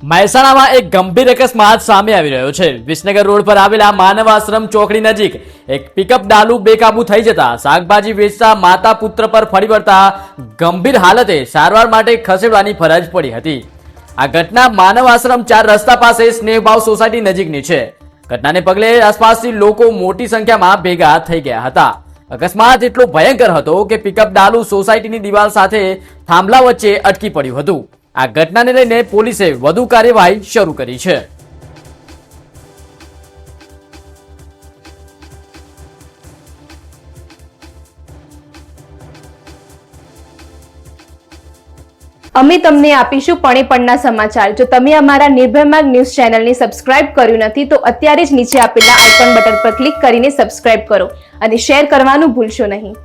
મહેસાણામાં એક ગંભીર અકસ્માત સામે આવી રહ્યો છે। વિસનગર રોડ પર આવેલા માનવ આશ્રમ ચોકડી નજીક એક પિકઅપ ડાલુ બેકાબુ થઈ જતા શાકભાજી વેચતા માતા પુત્ર પર ફરી વળતા ગંભીર હાલતે સારવાર માટે ખસેડવાની ફરજ પડી હતી। આ ઘટના માનવ આશ્રમ 4 રસ્તા પાસે સ્નેહભાવ સોસાયટી નજીકની છે। ઘટનાને પગલે આસપાસથી લોકો મોટી સંખ્યામાં ભેગા થઈ ગયા હતા। અકસ્માત એટલો ભયંકર હતો કે પિકઅપ ડાલુ સોસાયટીની દિવાલ સાથે થાંભલા વચ્ચે અટકી પડ્યું હતું। આ ઘટનાને લઈને પોલીસે વધુ કાર્યવાહી શરૂ કરી છે। અમે તમને આપીશું પળે પળના સમાચાર। જો તમે અમારા નિર્ભય માર્ગ ન્યૂઝ ચેનલને સબસ્ક્રાઇબ કર્યું નથી તો અત્યારે જ નીચે આપેલા આઇકોન બટન પર ક્લિક કરીને સબસ્ક્રાઇબ કરો અને શેર કરવાનું ભૂલશો નહીં।